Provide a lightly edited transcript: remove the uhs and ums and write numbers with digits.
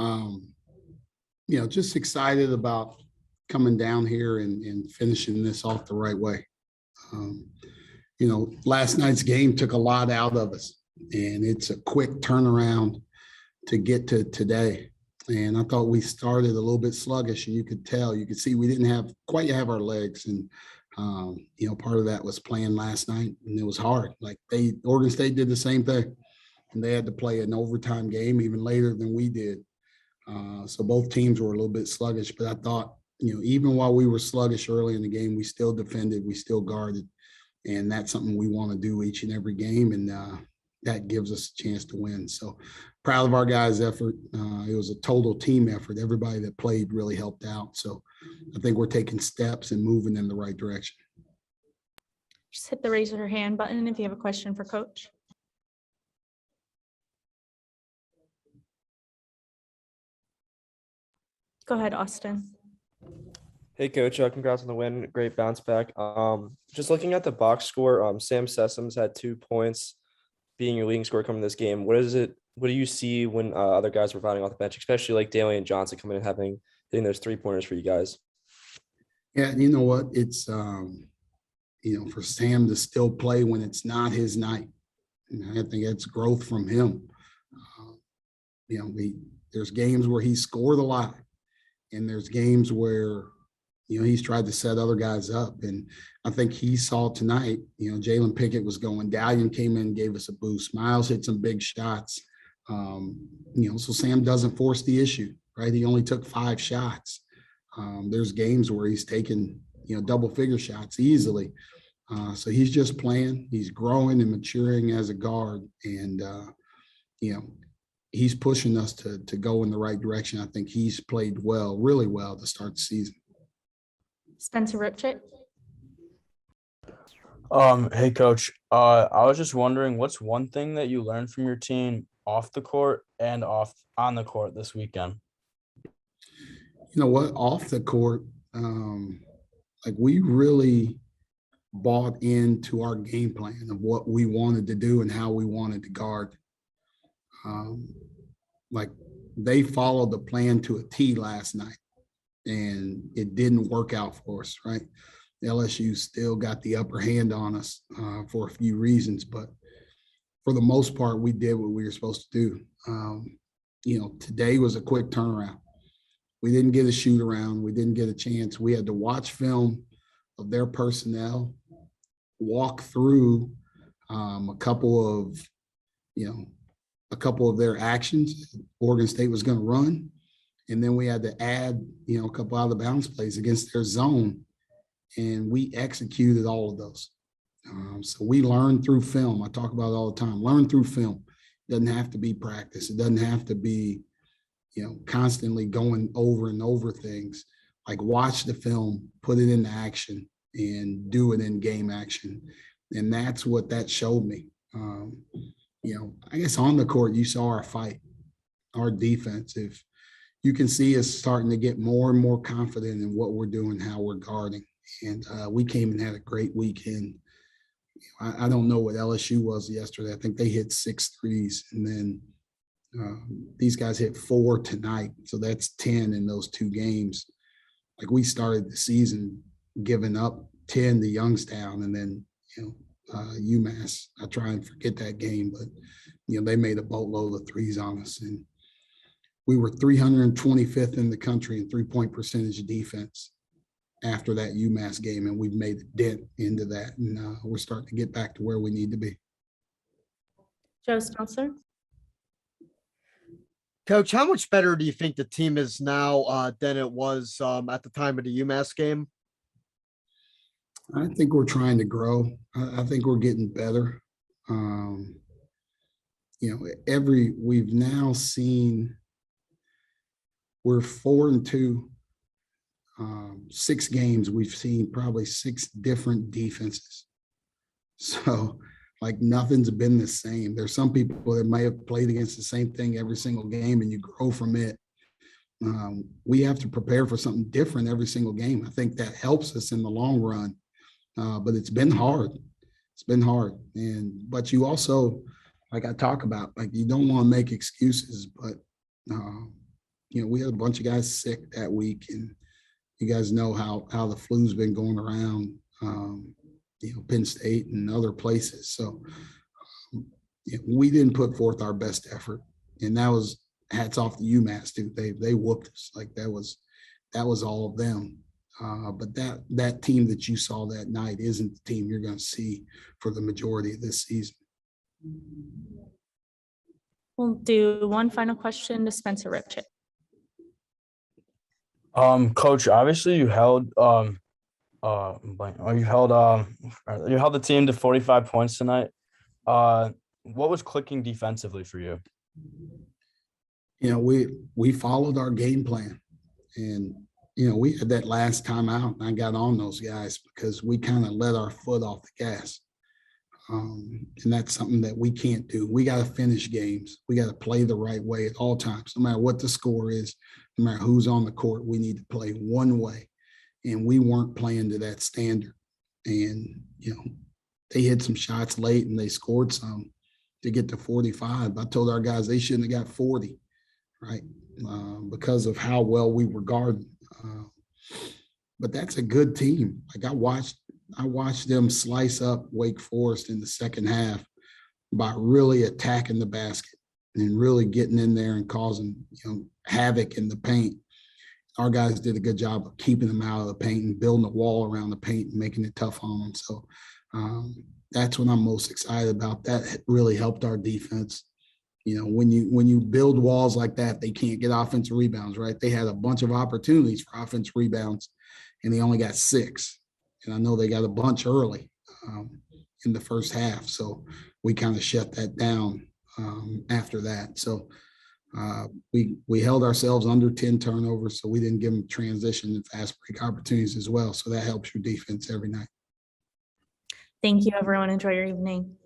Um, just excited about coming down here and finishing this off the right way. Last night's game took a lot out of us, and it's a quick turnaround to get to today. And I thought we started a little bit sluggish, and you could see we didn't quite have our legs. And, part of that was playing last night, and it was hard. Oregon State did the same thing, and they had to play an overtime game even later than we did. So both teams were a little bit sluggish, but I thought, even while we were sluggish early in the game, we still defended, we still guarded. And that's something we want to do each and every game. And that gives us a chance to win. So proud of our guys' effort. It was a total team effort. Everybody that played really helped out. So I think we're taking steps and moving in the right direction. Just hit the raise your hand button if you have a question for Coach. Go ahead, Austin. Hey, Coach. Congrats on the win. Great bounce back. Just looking at the box score, Sam Sessoms had 2 points, being your leading scorer coming this game. What do you see when other guys were fighting off the bench, especially like Dalian Johnson coming in and hitting those 3-pointers for you guys? Yeah, you know what? It's for Sam to still play when it's not his night. And I think it's growth from him. There's games where he scored a lot, and there's games where he's tried to set other guys up. And I think he saw tonight, Jalen Pickett was going. Dalian came in and gave us a boost. Miles hit some big shots. So Sam doesn't force the issue, right? He only took 5 shots. There's games where he's taken, double-figure shots easily. So he's just playing. He's growing and maturing as a guard. And, he's pushing us to go in the right direction. I think he's played well, really well to start the season. Spencer Ripchick. Hey, Coach. I was just wondering, what's one thing that you learned from your team off the court and on the court this weekend? You know what? Off the court, we really bought into our game plan of what we wanted to do and how we wanted to guard. They followed the plan to a T last night, and it didn't work out for us, right? LSU still got the upper hand on us for a few reasons, but for the most part, we did what we were supposed to do. Today was a quick turnaround. We didn't get a shoot around. We didn't get a chance. We had to watch film of their personnel, walk through a couple of their actions Oregon State was going to run. And then we had to add, a couple out of the bounce plays against their zone. And we executed all of those. So we learned through film. I talk about it all the time. Learn through film. It doesn't have to be practice. It doesn't have to be, constantly going over and over things. Watch the film, put it into action, and do it in game action. And that's what that showed me. I guess on the court, you saw our fight, our defense. If you can see us starting to get more and more confident in what we're doing, how we're guarding. And we came and had a great weekend. I don't know what LSU was yesterday. I think they hit 6 threes, and then these guys hit 4 tonight. So that's 10 in those 2 games. We started the season giving up 10 to Youngstown, and then, UMass. I try and forget that game, but, they made a boatload of threes on us. And we were 325th in the country in 3-point percentage defense after that UMass game, and we've made a dent into that. And we're starting to get back to where we need to be. Joe Smeltzer. Coach, how much better do you think the team is now than it was at the time of the UMass game? I think we're trying to grow. I think we're getting better. We've now seen we're 4-2. 6 games, we've seen probably 6 different defenses. So nothing's been the same. There's some people that may have played against the same thing every single game, and you grow from it. We have to prepare for something different every single game. I think that helps us in the long run. But it's been hard. It's been hard. But you also, I talk about, you don't want to make excuses, but we had a bunch of guys sick that week, and you guys know how the flu's been going around, Penn State and other places. So we didn't put forth our best effort, and that was hats off to UMass too. They whooped us. Like that was all of them. But that team that you saw that night isn't the team you're going to see for the majority of this season. We'll do one final question to Spencer Ripchip. Coach, obviously you held you held the team to 45 points tonight. What was clicking defensively for you? We followed our game plan, and we had that last time out, and I got on those guys because we kind of let our foot off the gas. And that's something that we can't do. We got to finish games. We got to play the right way at all times, no matter what the score is, no matter who's on the court. We need to play one way, and we weren't playing to that standard. And they hit some shots late, and they scored some to get to 45. I told our guys they shouldn't have got 40, right? Because of how well we were guarding. But that's a good team. Like I watched them slice up Wake Forest in the second half by really attacking the basket and really getting in there and causing havoc in the paint. Our guys did a good job of keeping them out of the paint and building a wall around the paint and making it tough on them. So that's what I'm most excited about. That really helped our defense. When you build walls like that, they can't get offensive rebounds, right? They had a bunch of opportunities for offensive rebounds, and they only got 6. And I know they got a bunch early in the first half. So we kind of shut that down after that. So we held ourselves under 10 turnovers, so we didn't give them transition and fast break opportunities as well. So that helps your defense every night. Thank you, everyone. Enjoy your evening.